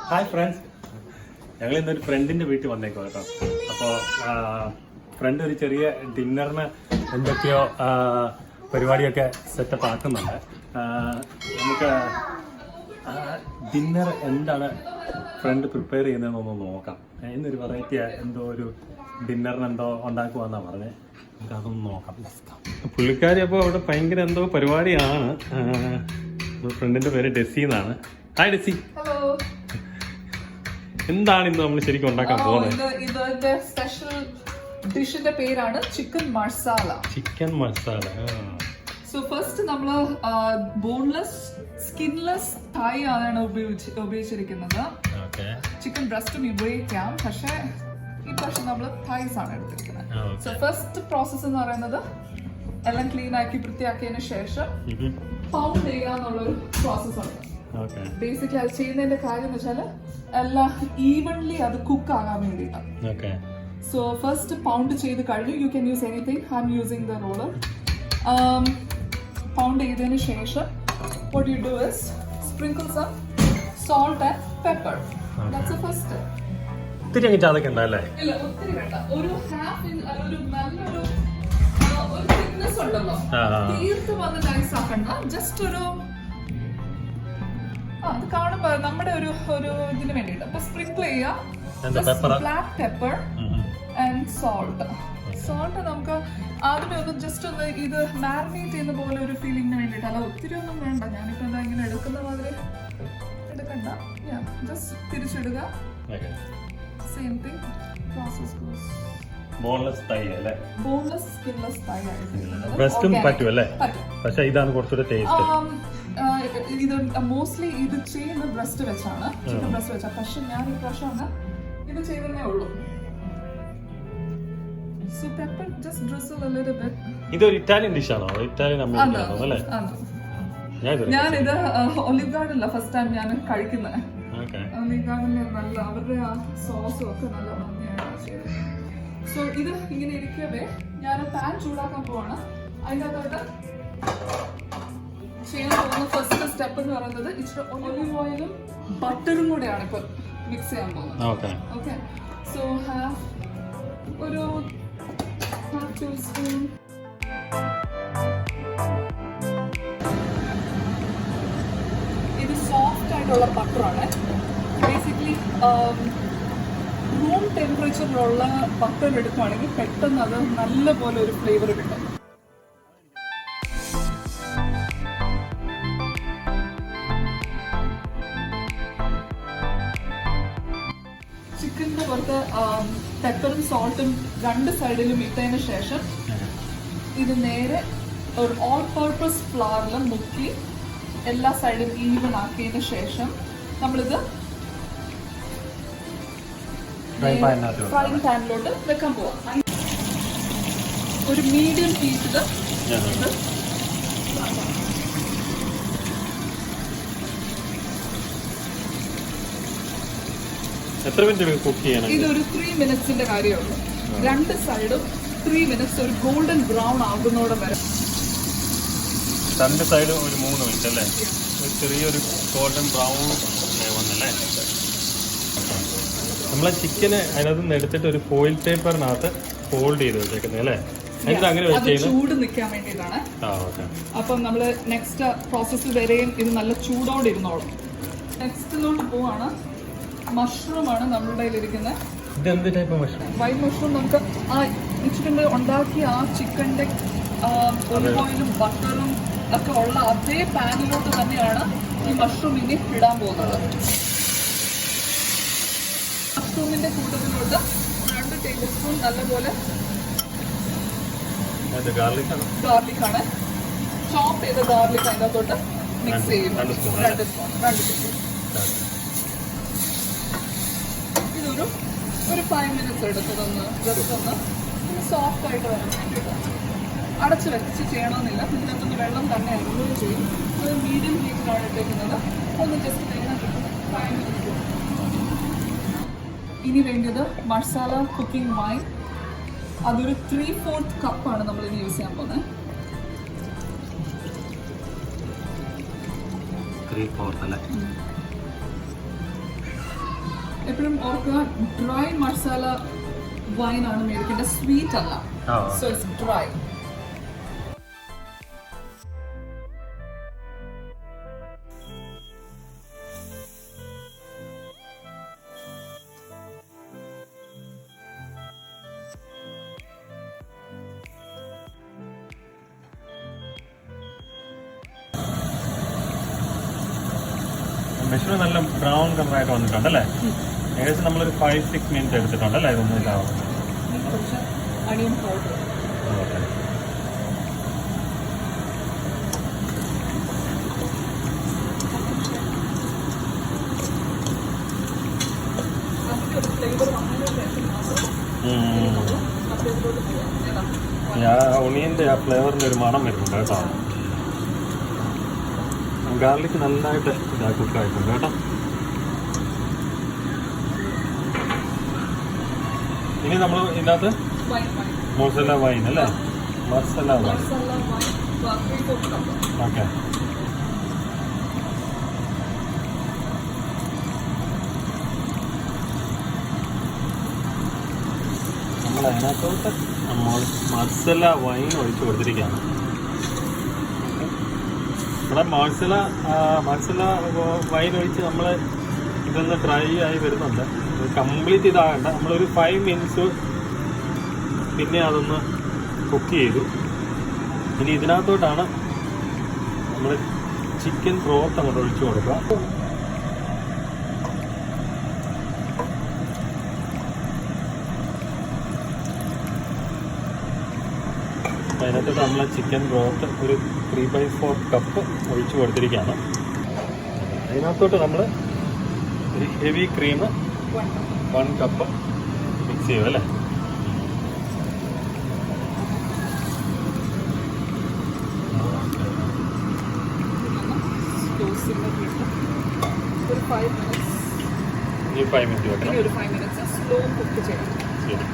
Hi friends, ഞങ്ങൾ ഇന്നൊരു ഫ്രണ്ടിൻ്റെ വീട്ടിൽ വന്നേക്കോ കേട്ടോ. അപ്പോൾ ഫ്രണ്ട് ഒരു ചെറിയ ഡിന്നറിന് എന്തൊക്കെയോ പരിപാടിയൊക്കെ സെറ്റപ്പ് ആക്കുന്നുണ്ട്. നമുക്ക് ഡിന്നർ എന്താണ് ഫ്രണ്ട് പ്രിപ്പയർ ചെയ്യുന്നതെന്നൊന്ന് നോക്കാം. ഇന്നൊരു വെറൈറ്റി എന്തോ ഒരു ഡിന്നറിന് എന്തോ ഉണ്ടാക്കുവാന്നാണ് പറഞ്ഞത്. നമുക്കതൊന്ന് നോക്കാം. പുള്ളിക്കാരി അപ്പോൾ അവിടെ ഭയങ്കര എന്തോ പരിപാടിയാണ്. ഫ്രണ്ടിൻ്റെ പേര് ഡെസി എന്നാണ്. Hi deci. എന്താണ് ഇന്ന് നമ്മൾ ശരിക്കും ഉണ്ടാക്കാൻ പോകുന്നത്? ഇതിന്റെ സ്പെഷ്യൽ ഡിഷിന്റെ പേരാണ് ചിക്കൻ മർസാല. ചിക്കൻ മസാല. സോ ഫസ്റ്റ് നമ്മൾ ബോൺലെസ് സ്കിൻലെസ് തൈ ആണ് ഉപയോഗിച്ചിരിക്കുന്നത്. ചിക്കൻ ബ്രസ്റ്റും ഉപയോഗിക്കാം, പക്ഷേ ഈ പ്രാവശ്യം നമ്മൾ തൈസ് ആണ് എടുത്തിരിക്കുന്നത്. സോ ഫസ്റ്റ് പ്രോസസ് എന്ന് പറയുന്നത് എല്ലാം ക്ലീൻ ആക്കി വൃത്തിയാക്കിയതിനു ശേഷം പൗണ്ട് ചെയ്യാന്നുള്ളൊരു പ്രോസസ് ഉണ്ട്. ബേസിക്കലി അത് ചെയ്യുന്നതിന്റെ കാര്യം എന്ന് വെച്ചാൽ എല്ലാം ഈവൻലി അത് കുക്ക് ആകാൻ വേണ്ടിയിട്ടാണ്. സോ ഫസ്റ്റ് പൗണ്ട് ചെയ്ത് കഴിഞ്ഞു. You can use anything. I M using the roller. Pound ചെയ്തതിന് ശേഷം what you do is sprinkle some salt and pepper. That's the first step. ഒത്തിരി അങ്ങ് ചതക്കണ്ട അല്ലേ? ഇല്ല, ഒത്തിരി വേണ്ട. ഒരു ഹാഫ് ഇഞ്ച് ഒരു നല്ലൊരു ഒരു തിക്നെസ് ഉണ്ടല്ലോ, തീർത്ത് വന്ന് നൈസ് ആക്കണ്ട. ജസ്റ്റ് ഒരു അത് കാണുമ്പോ നമ്മുടെ ഒരു ഇതിന് വേണ്ടിയിട്ട് അപ്പൊ സ്പ്രിങ്കിൾ ചെയ്യാം. Black pepper and salt. Salt നമുക്ക് ആദ്യമേ ഒന്ന് ജസ്റ്റ് ഒന്ന് ഇത് മാരിനേറ്റ് ചെയ്യുന്ന പോലെ ഒരു ഫീലിംഗിന് വേണ്ടിയിട്ട്. അല്ല ഒത്തിരി ഒന്നും വേണ്ട. ഞാനിപ്പോ എന്താ ഇങ്ങനെ എടുക്കുന്ന മാതിരി എടുക്കണ്ട. ജസ്റ്റ് തിരിച്ചിടുക. Same thing process goes. Boneless thigh അല്ലേ? ബോൺലെസ് സ്കിൻലെസ് തൈ ആയിട്ട് ബ്രസ്റ്റും പറ്റും അല്ലേ? പക്ഷെ ഇതാണ് കുറച്ചുകൂടെ ടേസ്റ്റ്. ഇത് മോസ്റ്റ്ലി ഇത് ചെയ്യുന്ന ബ്രസ്റ്റ് വെച്ചാണ്, ചിക്കൻ ബ്രസ്റ്റ് വെച്ചാണ്. പക്ഷെ ഞാൻ ഈ പ്രാവശ്യം ഇത് ചെയ്തേ ഉള്ളൂ. So pepper just drizzle a little bit. ഇതൊരു ഇറ്റാലിയൻ ഡിഷ് ആണോ? ഇറ്റാലിയൻ അമേരിക്കൻ ആണോ അല്ലേ? ഞാൻ ഇത് ഒലിവ് ഗാർഡനില്ല ഫസ്റ്റ് ടൈം ഞാൻ കഴിക്കുന്നത്. ഒലിവ് ഗാർഡനിൽ നല്ല അവരുടെ ആ സോസും ഒക്കെ നല്ല ഭംഗിയാണ് ചെയ്തത്. സോ ഇത് ഇങ്ങനെ ഇരിക്കവേ ഞാൻ പാൻ ചൂടാക്കാൻ പോവാണ്. അതിൻ്റെ അകത്തോട്ട് ചെയ്യാൻ പോകുന്ന ഫസ്റ്റ് സ്റ്റെപ്പ് എന്ന് പറയുന്നത് ഇച്ചിരി ഒലിവ് ഓയിലും ബട്ടറും കൂടെയാണ് ഇപ്പൊ മിക്സ് ചെയ്യാൻ പോകുന്നത്. ഓക്കെ, സോ ഹാഫ് ഒരു half teaspoon. ഇത് സോഫ്റ്റ് ആയിട്ടുള്ള ബട്ടറാണ്. ബേസിക്കലി റൂം ടെമ്പറേച്ചറിലുള്ള ബട്ടർ എടുക്കുകയാണെങ്കിൽ പെട്ടെന്ന് അത് നല്ല പോലെ ഒരു ഫ്ലേവർ കിട്ടും. ചിക്കൻ്റെ പുറത്ത് പെപ്പറും സോൾട്ടും രണ്ട് സൈഡിലും ഇട്ടതിന് ശേഷം ഇത് നേരെ ഒരു ഓൾ പർപ്പസ് ഫ്ലവറിൽ മുക്കി എല്ലാ സൈഡും ഈവൻ ആക്കിയതിന് ശേഷം നമ്മളിത് ഫ്രൈങ് പാനിലോട്ട് വെക്കാൻ പോവാം. ഒരു മീഡിയം ഹീറ്റിൽ ഇത് എത്ര മിനിറ്റ് കുക്ക് ചെയ്യണം? ഇതൊരു 3 മിനിറ്റ്സിന്റെ കാര്യമുള്ളൂ. രണ്ട് സൈഡും 3 മിനിറ്റ്സ് ഒരു ഗോൾഡൻ ബ്രൗൺ ആകുന്നോടെ വരെ. രണ്ട് സൈഡും ഒരു 3 മിനിറ്റ് അല്ലേ? ഒരു ചെറിയൊരു ഗോൾഡൻ ബ്രൗൺ വന്നല്ലേ? നമ്മളെ ചിക്കന് അതിനകത്ത് നിന്ന് എടുത്തിട്ട് ഒരു ഫോയിൽ പേപ്പറിനകത്ത് ഫോൾഡ് ചെയ്ത് വെച്ചേക്കുന്നത് അല്ലേ? അത് ചൂട് നിൽക്കാൻ വേണ്ടിയിട്ടാണ്. അപ്പം നമ്മള് നെക്സ്റ്റ് പ്രോസസ് വരെയും ഇത് നല്ല ചൂടോടെ ഇരുന്നോളും. നെക്സ്റ്റിലോട്ട് പോവാണ്. മഷ്റൂം ആണ് നമ്മുടെ കയ്യിലിരിക്കുന്നത്. വൈറ്റ് മഷ്റൂം നമുക്ക് ആ ചിക്കൻ്റെ ഉണ്ടാക്കിയ ആ ചിക്കൻ്റെ ഒലിവ് ഓയിലും ബട്ടറും ഒക്കെ ഉള്ള അതേ പാനിലോട്ട് തന്നെയാണ് ഈ മഷ്റൂം ഇനി ഇടാൻ പോകുന്നത്. മഷ്റൂമിന്റെ കൂട്ടത്തിലോട്ട് 2 ടേബിൾ സ്പൂൺ നല്ലപോലെ ഗാർലിക്കാണ്. ചോപ്പ് ചെയ്ത ഗാർലിക് അതിനകത്തോട്ട് മിക്സ് ചെയ്യും. 2 ടേബിൾ. ഒരു 5 മിനിറ്റ്സ് എടുത്തതൊന്ന് ജസ്റ്റ് ഒന്ന് സോഫ്റ്റ് ആയിട്ട് വരാൻ വേണ്ടിയിട്ട്. അടച്ച് വെച്ച് ചെയ്യണമെന്നില്ല. ഇതിനകത്തൊന്ന് വെള്ളം തന്നെ റിമൂവ് ചെയ്യും. അത് മീഡിയം ഹീറ്റിലാണ് ഇട്ടേക്കുന്നത്. ഒന്ന് ജസ്റ്റ് കഴിഞ്ഞാൽ 5 മിനിറ്റ്. ഇനി വേണ്ടത് മസാല കുക്കിംഗ് വൈൻ. അതൊരു 3/4 കപ്പാണ് നമ്മൾ ഇനി യൂസ് ചെയ്യാൻ പോകുന്നത്. 3/4 അല്ലേ? എപ്പോഴും ഓർക്കുക ഡ്രൈ മസാല വൈൻ ആണ് മേടിക്കേണ്ടത്, സ്വീറ്റ് അല്ല. So it's dry. മെഷീൻ നല്ല ബ്രൗൺ കളറായിട്ട് വന്നിട്ടുണ്ട് അല്ലേ? ഏകദേശം നമ്മളൊരു 5-6 മിനിറ്റ് എടുത്തിട്ടുണ്ട് അല്ലേ ഇതൊന്നും ഇതാവുന്നത്? Onion powder. ഓക്കെ. ഒണിയൻ്റെ ആ ഫ്ലേവറിൻ്റെ ഒരു മണം വരുന്നുണ്ട് കേട്ടോ. ഗാർലിക് നന്നായിട്ട് ഇതാ കുക്കായിട്ടുണ്ട് കേട്ടോ. ഇനി നമ്മൾ ഇതിനകത്ത് മസാല വൈൻ അല്ലേ? മസാല വൈൻ. ഓക്കെ. നമ്മൾ അതിനകത്തോട്ട് മസാല വൈൻ ഒഴിച്ചു കൊടുത്തിരിക്കുകയാണ്. ഇവിടെ മസാല വൈൻ ഒഴിച്ച് നമ്മൾ ഇതൊന്ന് ഡ്രൈ ആയി വരുന്നുണ്ട്. കംപ്ലീറ്റ് ഇതാകണ്ട. നമ്മളൊരു 5 മിനിറ്റ്സ് പിന്നെ അതൊന്ന് കുക്ക് ചെയ്തു. ഇനി ഇതിനകത്തോട്ടാണ് നമ്മൾ ചിക്കൻ ബ്രോത്ത് അങ്ങോട്ട് ഒഴിച്ചു കൊടുക്കുക. അതിനകത്തോട്ട് നമ്മൾ ചിക്കൻ ബ്രോത്ത് ഒരു 3/4 കപ്പ് ഒഴിച്ചു കൊടുത്തിരിക്കുകയാണ്. അതിനകത്തോട്ട് നമ്മൾ ഒരു ഹെവി ക്രീം 1 കപ്പ് മിക്സ് ചെയ്യും അല്ലേ? ഒരു 5 മിനിറ്റ്സ്. ഈ 5 മിനിറ്റ് വെക്കണം. ഒരു 5 മിനിറ്റ്സ് സ്ലോ കുക്ക് ചെയ്യണം. ശരി.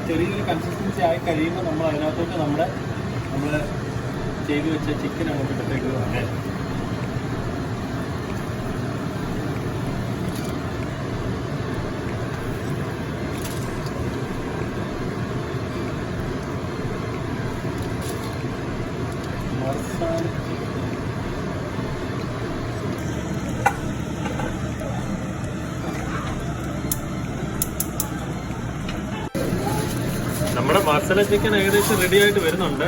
ചെറിയൊരു കൺസിസ്റ്റൻസി ആയി കഴിയുമ്പോൾ നമ്മൾ അതിനകത്തോട്ട് നമ്മൾ ചെയ്ത് വെച്ച ചിക്കൻ അങ്ങോട്ട് ഇട്ടേക്ക് തന്നെ. നമ്മുടെ മസാല ചിക്കൻ ഏകദേശം റെഡി ആയിട്ട് വരുന്നുണ്ട്.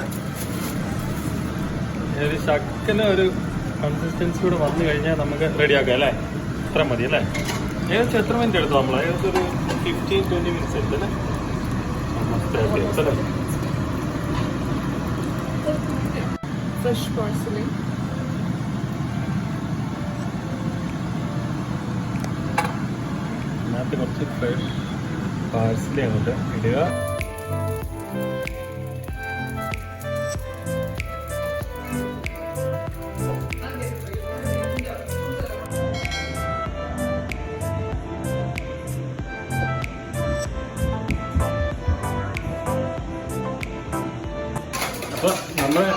ഒരു ശക്കല ഒരു കൺസിസ്റ്റൻസി കൂടെ വന്നു കഴിഞ്ഞാൽ നമുക്ക് റെഡിയാക്കാം അല്ലേ? ഇത്ര മതി അല്ലേ? ഏകദേശം എത്ര മിനിറ്റ് എടുത്തു നമ്മൾ? ഏകദേശം ഒരു 15-20 മിനിറ്റ്സ് എടുത്തു അല്ലേ? Fresh parsley. ഇതിനകത്ത് കുറച്ച് ഫ്രഷ് പാഴ്സലി അങ്ങോട്ട് ഇടുക. അപ്പോൾ നമ്മുടെ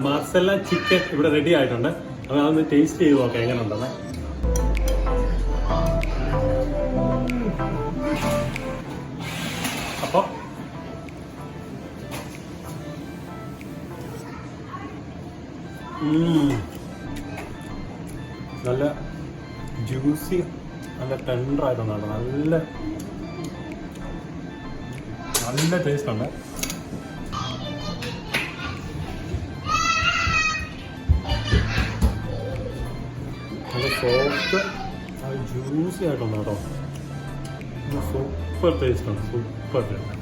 മസാല ചിക്കൻ ഇവിടെ റെഡി ആയിട്ടുണ്ട്. അപ്പോൾ അതൊന്ന് ടേസ്റ്റ് ചെയ്ത് നോക്കാം എങ്ങനെ ഉണ്ടെന്ന്. അപ്പോൾ നല്ല ജ്യൂസി, നല്ല ടെൻഡർ ആയിട്ടുണ്ട്. നല്ല ടേസ്റ്റ് ഉണ്ട്. നല്ല സോഫ്റ്റ്, ജ്യൂസി ആയിട്ടുണ്ട് കേട്ടോ. സൂപ്പർ ടേസ്റ്റ് ഉണ്ട്, സൂപ്പർ ടേസ്റ്റ്.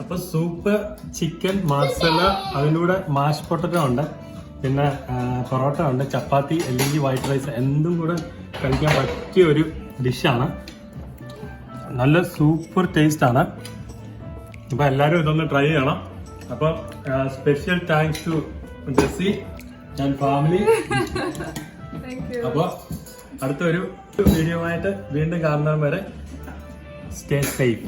അപ്പോൾ സൂപ്പ് ചിക്കൻ മസാല, അതിൻ്റെ കൂടെ മാഷ് പൊട്ടറ്റോ ഉണ്ട്, പിന്നെ പൊറോട്ട ഉണ്ട്, ചപ്പാത്തി അല്ലെങ്കിൽ വൈറ്റ് റൈസ്, എന്തും കൂടെ കഴിക്കാൻ പറ്റിയ ഒരു ഡിഷാണ്. നല്ല സൂപ്പർ ടേസ്റ്റ് ആണ്. അപ്പോൾ എല്ലാവരും ഇതൊന്ന് ട്രൈ ചെയ്യണം. അപ്പോൾ special thanks to Jessy and family. അപ്പോൾ അടുത്തൊരു വീഡിയോ ആയിട്ട് വീണ്ടും കാണുന്നവരെ സ്റ്റേ സേഫ്.